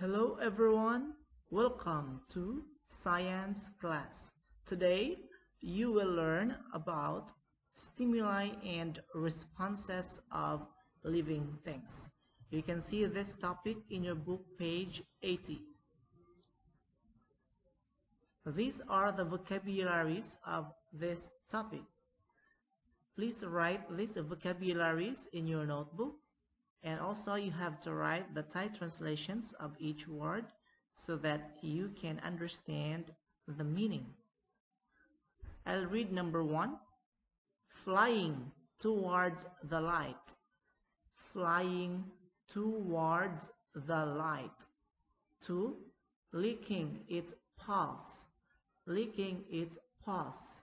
Hello everyone, welcome to science class. Today you will learn about stimuli and responses of living things. You can see this topic in your book page 80. These are the vocabularies of this topic. Please write these vocabularies in your notebook. And also you have to write the Thai translations of each word so that you can understand the meaning. I'll read number 1. Flying towards the light. Flying towards the light. 2. Licking its paws. Licking its paws.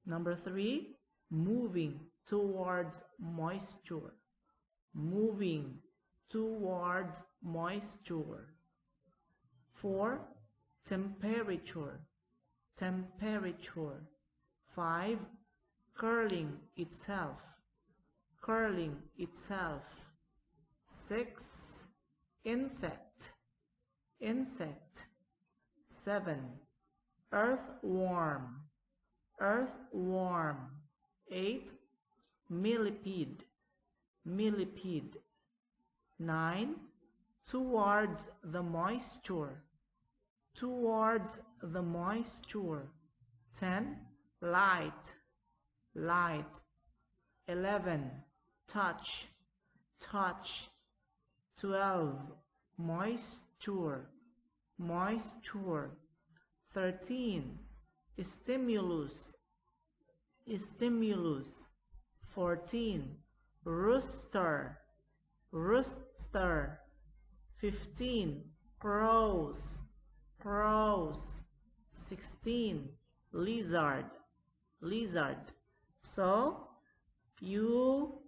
Number 3. Moving towards moisture. Moving towards moisture. 4. Temperature. Temperature. 5. Curling itself. Curling itself. 6. Insect. Insect. 7. Earthworm. Earthworm. 8. Millipede. Millipede. 9. Towards the moisture. Towards the moisture. 10. Light. Light. 11. Touch. Touch. 12. Moisture. Moisture. 13. Stimulus. Stimulus. 14. Rooster. Rooster. 15. Crows. Crows. 16. Lizard. Lizard. So you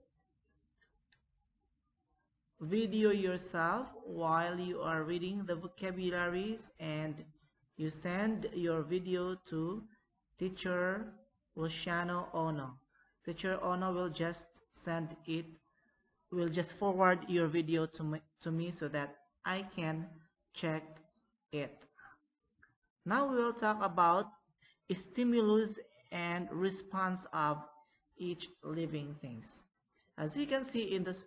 video yourself while you are reading the vocabularies, and you send your video to teacher Luciano Ono. Teacher Ono will just send it, will just forward your video to me so that I can check it. Now we will talk about stimulus and response of each living things. As you can see in this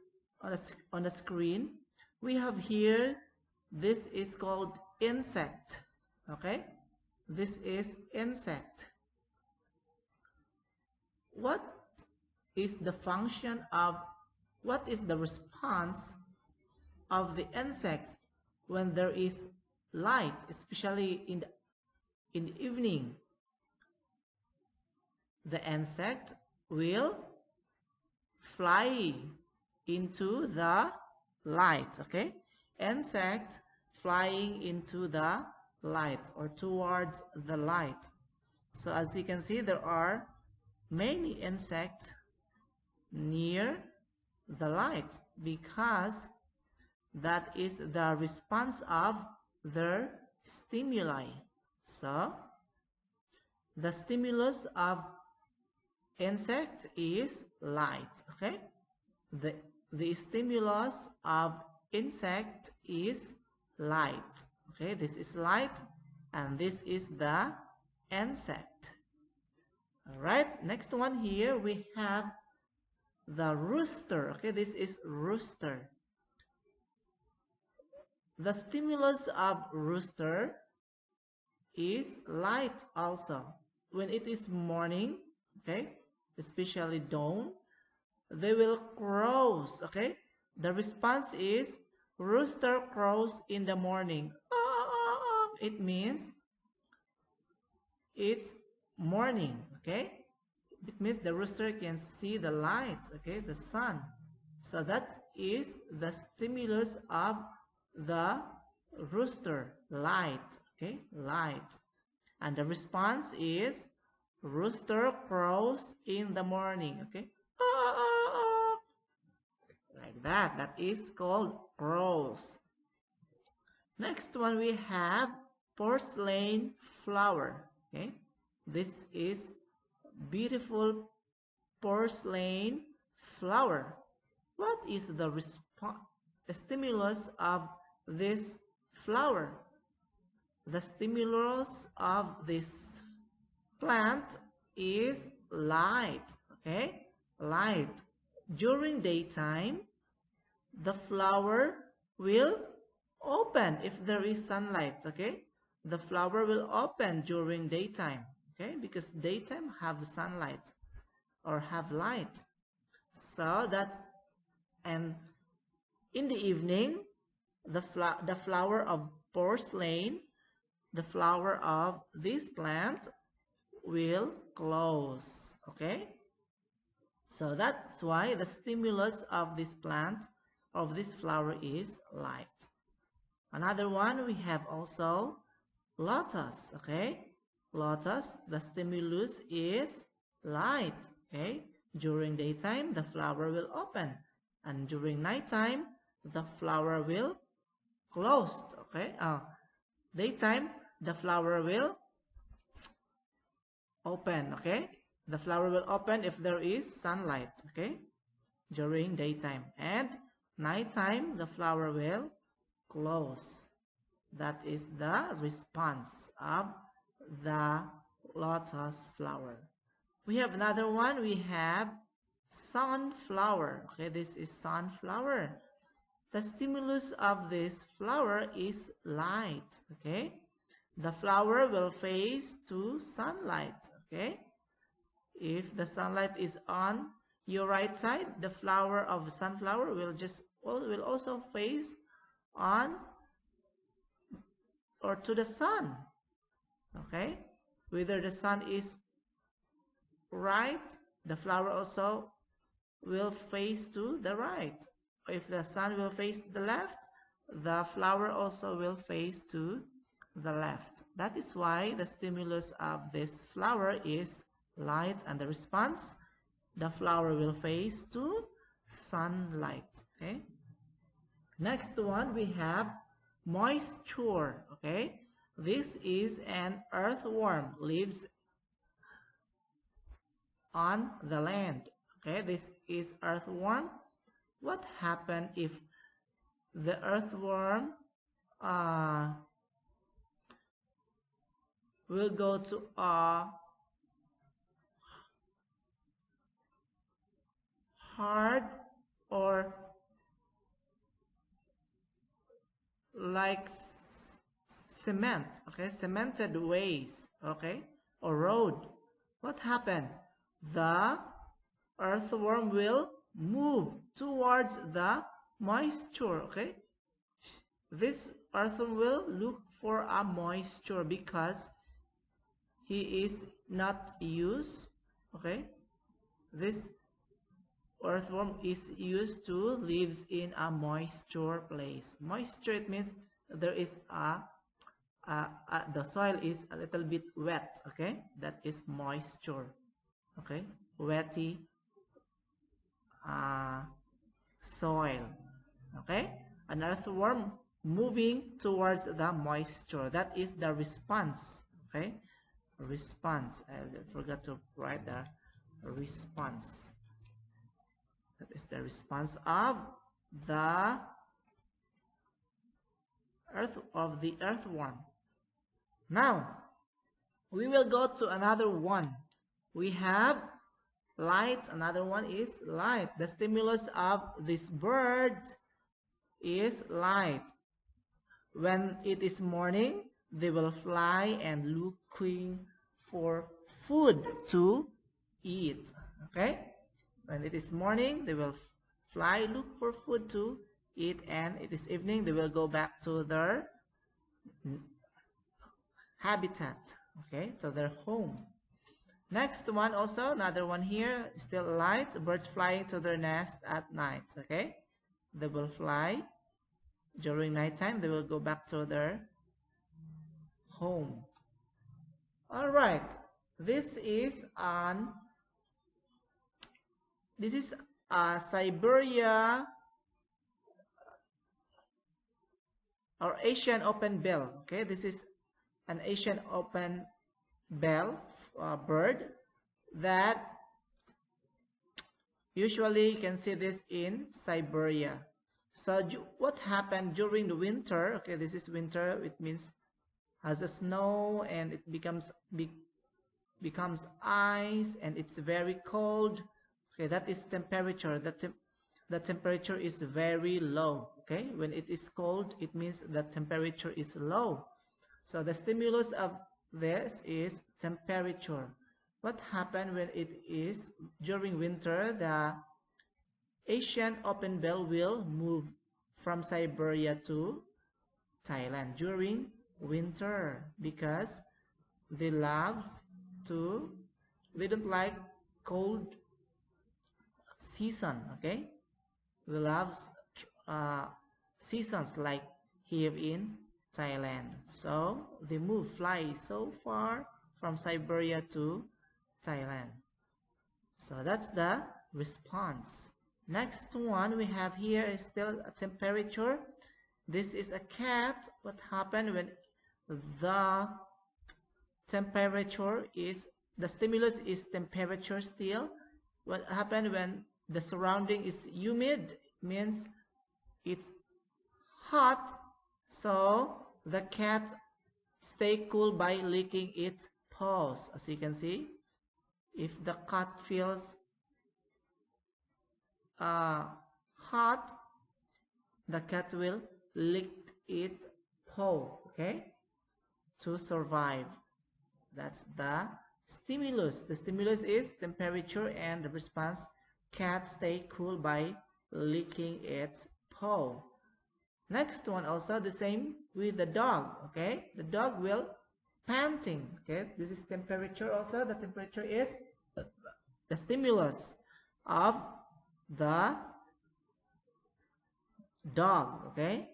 on the screen, we have here, this is called insect. Okay, this is insect. What is the function of, what is the response of the insects when there is light, especially in the evening? The insect will fly into the light. Okay, insect flying into the light or towards the light. So as you can see, there are many insects near the light because that is the response of their stimuli. So the stimulus of insect is light. Okay, the stimulus of insect is light. Okay, this is light and this is the insect. All right, next one here we have the rooster. Okay, this is rooster. The stimulus of rooster is light also. When it is morning, okay, especially dawn, they will crows. Okay, the response is rooster crows in the morning. It means it's morning. Okay, it means the rooster can see the light, okay, the sun. So that is the stimulus of the rooster, light. Okay, light. And the response is rooster crows in the morning. Okay, like that. That is called crows. Next one we have porcelain flower. Okay, this is beautiful porcelain flower. What is the stimulus of this flower? The stimulus of this plant is light. Okay, light. During daytime, the flower will open if there is sunlight. Okay, the flower will open during daytime. Okay, because daytime have sunlight or have light. So that, and in the evening, the flower of porcelain, the flower of this plant will close. Okay, so that's why the stimulus of this plant, of this flower, is light. Another one, we have also lotus. Okay, lotus, the stimulus is light. Okay, during daytime the flower will open, and during nighttime the flower will close. Okay, daytime the flower will open. Okay, the flower will open if there is sunlight. Okay, during daytime, and nighttime the flower will close. That is the response of the lotus flower. We have another one. We have sunflower. Okay, this is sunflower. The stimulus of this flower is light. Okay, the flower will face to sunlight. Okay, if the sunlight is on your right side, the flower of sunflower will also face on or to the sun. Okay, whether the sun is right, the flower also will face to the right. If the sun will face the left, the flower also will face to the left. That is why the stimulus of this flower is light, and the response, the flower will face to sunlight. Okay, next one, we have moisture. Okay, this is an earthworm, lives on the land. Okay, this is earthworm. What happens if the earthworm will go to a hard or like cement, okay, cemented ways, okay, or road? What happened? The earthworm will move towards the moisture. Okay, this earthworm will look for a moisture because he is not used. Okay, this earthworm is used to lives in a moisture place. Moisture, it means there is the soil is a little bit wet. Okay, that is moisture. Okay, wetty soil. Okay, an earthworm moving towards the moisture. That is the response. Okay, response. I forgot to write the response. That is the response of the earthworm. Now we will go to another one. We have light. Another one is light. The stimulus of this bird is light. When it is morning, they will fly and looking for food to eat. Okay, when it is morning, they will fly, look for food to eat, and it is evening, they will go back to their habitat. Okay, to their home. Next one, also another one here, still light. Birds flying to their nest at night. Okay, they will fly during nighttime. They will go back to their home. All right, this is Siberia or Asian open bell. Okay, this is an Asian open bell bird that Usually you can see this in Siberia. So what happened during the winter? Okay, this is winter. It means has a snow and it becomes ice and it's very cold. Okay, that is temperature. The temperature is very low. Okay, when it is cold, it means the temperature is low. So the stimulus of this is temperature. What happened when it is during winter? The Asian open bill will move from Siberia to Thailand during winter because they love to they don't like cold season. Okay, they love uh, seasons like here in Thailand. So they fly so far from Siberia to Thailand. So that's the response. Next one we have here is still a temperature. This is a cat. What happened when the temperature is, the stimulus is temperature still? What happened when the surrounding is humid? Means it's hot. So the cat stay cool by licking its paws. As you can see, if the cat feels hot, the cat will lick its paw, okay, to survive. That's the stimulus. The stimulus is temperature and the response, cat stay cool by licking its paw. Next one also the same with the dog, okay? The dog will panting, okay? This is temperature also. The temperature is the stimulus of the dog, okay?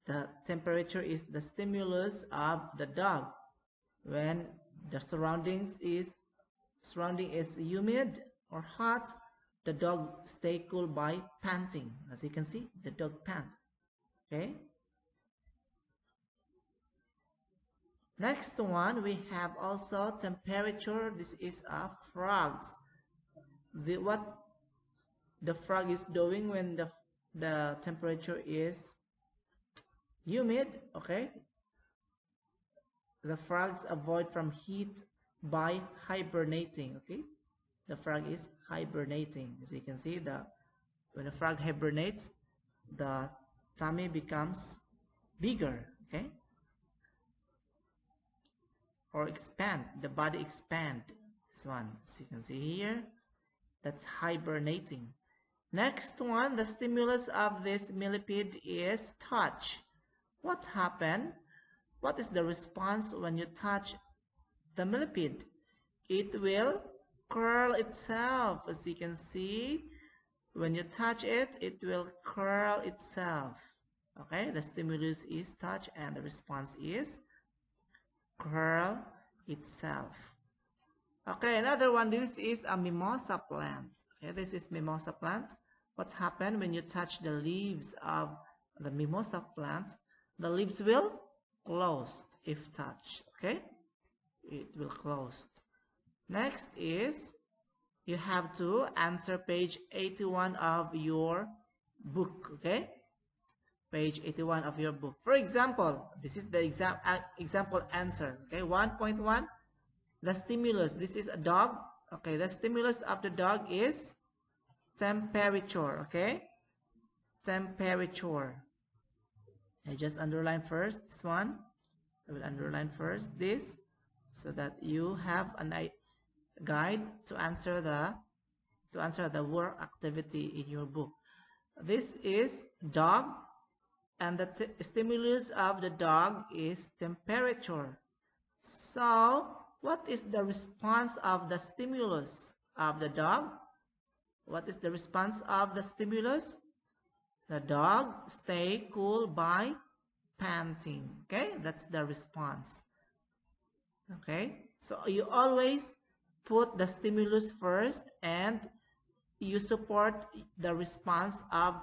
The temperature is the stimulus of the dog. When the surrounding is humid or hot, the dog stay cool by panting. As you can see, the dog pant. Okay. Next one we have also temperature. This is a frogs. What the frog is doing when the temperature is humid, okay? The frogs avoid from heat by hibernating, okay? The frog is hibernating. As you can see, when a frog hibernates, the tummy becomes bigger, okay? Or expand, the body expand. This one, as you can see here, that's hibernating. Next one, the stimulus of this millipede is touch. What happened? What is the response when you touch the millipede? It will curl itself. As you can see, when you touch it, it will curl itself. Okay, the stimulus is touch and the response is curl itself. Okay, another one, this is a mimosa plant. Okay, this is mimosa plant. What happened when you touch the leaves of the mimosa plant? The leaves will close if touched. Okay, it will close. Next is you have to answer page 81 of your book. Okay, page 81 of your book. For example, this is the example answer. Okay, 1.1, the stimulus. This is a dog. Okay, the stimulus of the dog is temperature. Okay, temperature. I just underline first this one. I will underline first this so that you have a guide to answer the work activity in your book. This is dog, and the stimulus of the dog is temperature. So what is the response of the stimulus of the dog? What is the response of the stimulus? The dog stay cool by panting. Okay, that's the response. Okay, so you always put the stimulus first and you support the response of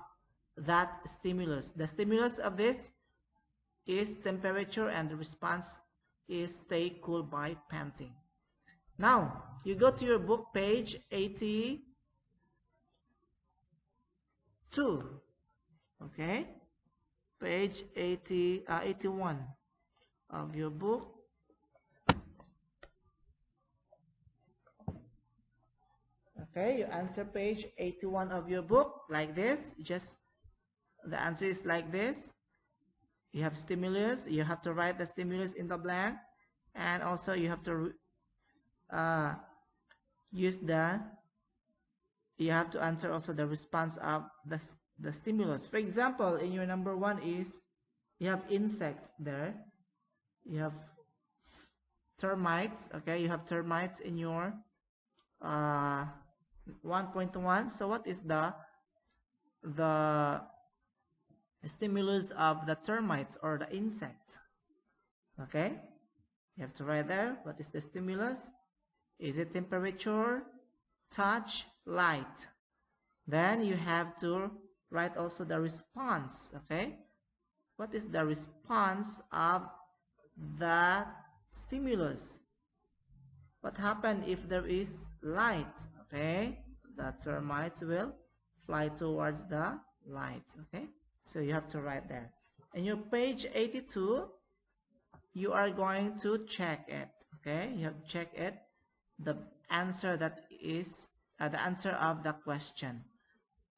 that stimulus. The stimulus of this is temperature and the response is stay cool by panting. Now, you go to your book, page 80. Okay, page 81 of your book. Okay, you answer page 81 of your book like this. Just the answer is like this. You have stimulus. You have to write the stimulus in the blank, and also you have to use the. You have to answer also the response of the stimulus. For example, in your number one is you have insects there. You have termites. Okay, you have termites in your 1.1. So what is the stimulus of the termites or the insect? Okay, you have to write there what is the stimulus. Is it temperature, touch, light? Then you have to write also the response. Okay, what is the response of the stimulus? What happens if there is light? Okay, the termites will fly towards the light. Okay, so you have to write there. In your page 82, you are going to check it. Okay, you have to check it. The answer that is the answer of the question.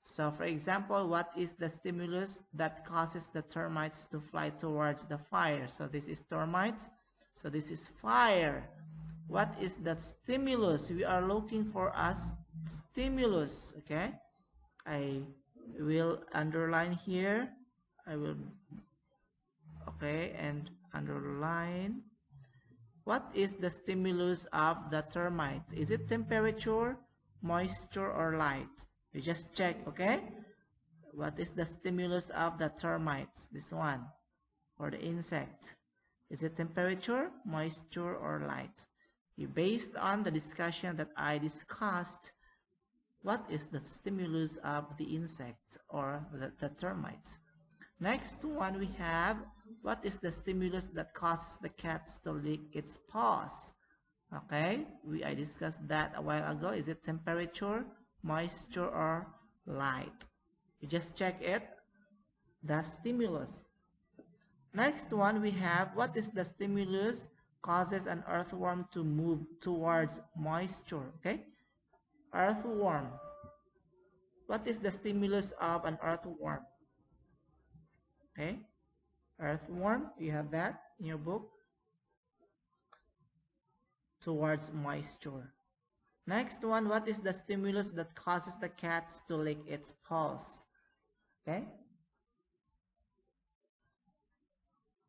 So, for example, what is the stimulus that causes the termites to fly towards the fire? So this is termites. So this is fire. What is that stimulus? We are looking for a stimulus. Okay, I will underline here. I will, okay, and underline. What is the stimulus of the termites? Is it temperature, moisture, or light? You just check, okay? What is the stimulus of the termites? This one, or the insect. Is it temperature, moisture, or light? Based on the discussion that I discussed, what is the stimulus of the insect or the termites? Next one we have, what is the stimulus that causes the cats to lick its paws? Okay, I discussed that a while ago. Is it temperature, moisture, or light? You just check it, the stimulus. Next one we have, what is the stimulus causes an earthworm to move towards moisture? Okay, earthworm. What is the stimulus of an earthworm? Okay, earthworm, you have that in your book. Towards moisture. Next one, what is the stimulus that causes the cats to lick its paws? Okay.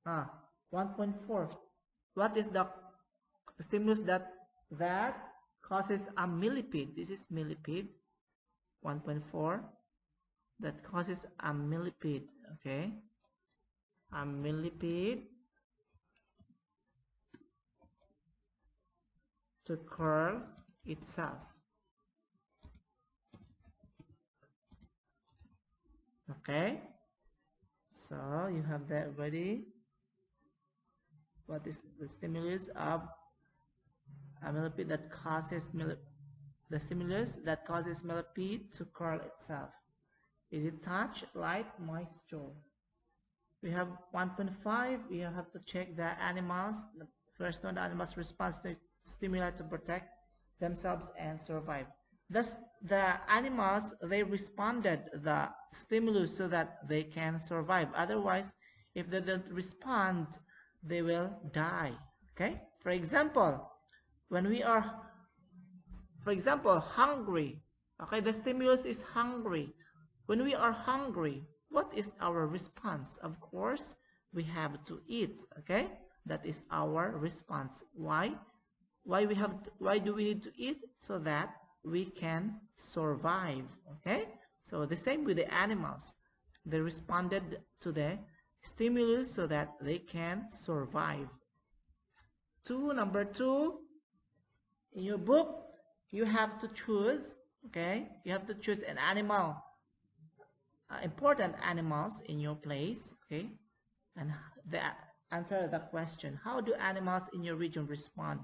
1.4. What is the stimulus that causes a millipede? This is millipede. 1.4. That causes a millipede. Okay. A millipede to curl itself. Okay, so you have that ready. What is the stimulus of a millipede that causes the stimulus that causes millipede to curl itself? Is it touch, light, moisture? We have 1.5. We have to check the animals. The first one, the animals response to stimuli to protect themselves and survive. Thus, the animals, they responded the stimulus so that they can survive. Otherwise, if they don't respond, they will die. Okay? For example, when we are, hungry. Okay, the stimulus is hungry. When we are hungry, what is our response? Of course, we have to eat. Okay? That is our response. Why? Why do we need to eat? So that we can survive. Okay, so the same with the animals. They responded to the stimulus so that they can survive. Number 2, in your book, you have to choose. Okay, you have to choose an animal, important animals in your place. Okay, and answer the question: how do animals in your region respond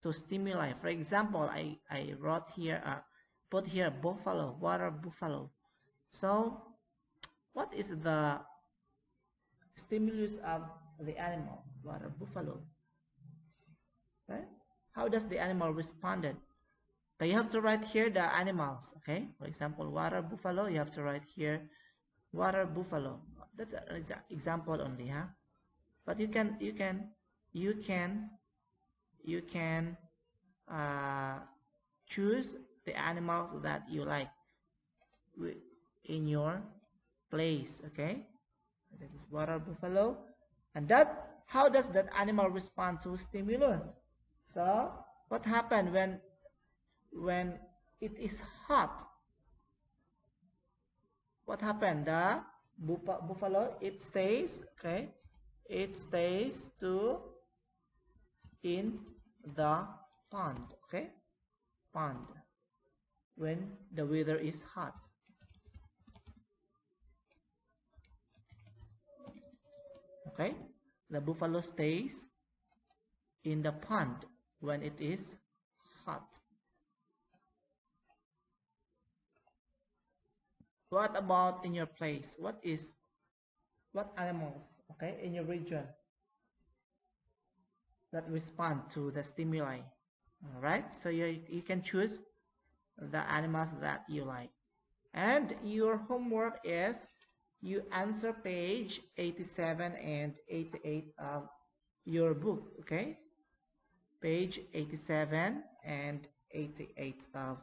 to stimuli? For example, I wrote here, put here buffalo, water buffalo. So what is the stimulus of the animal? Water buffalo. Okay? How does the animal responded? So you have to write here the animals. Okay? For example, water buffalo. You have to write here water buffalo. That's an example only, huh? But you can choose the animals that you like in your place. Okay, that is water buffalo. And that, how does that animal respond to stimulus? So what happened when it is hot? What happened? The buffalo, it stays, okay, it stays to in the pond, okay, pond, when the weather is hot. Okay, the buffalo stays in the pond when it is hot. What about in your place? What animals, okay, in your region that respond to the stimuli? All right, so you can choose the animals that you like. And your homework is you answer page 87 and 88 of your book, okay? Page 87 and 88 of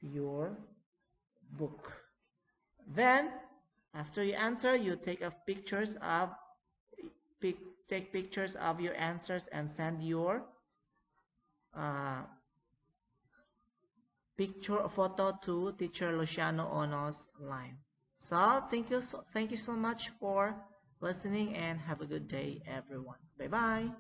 your book. Then, after you answer, you take pictures of your answers and send your photo to teacher Luciano Ono's line. So thank you so much for listening, and have a good day, everyone. Bye bye.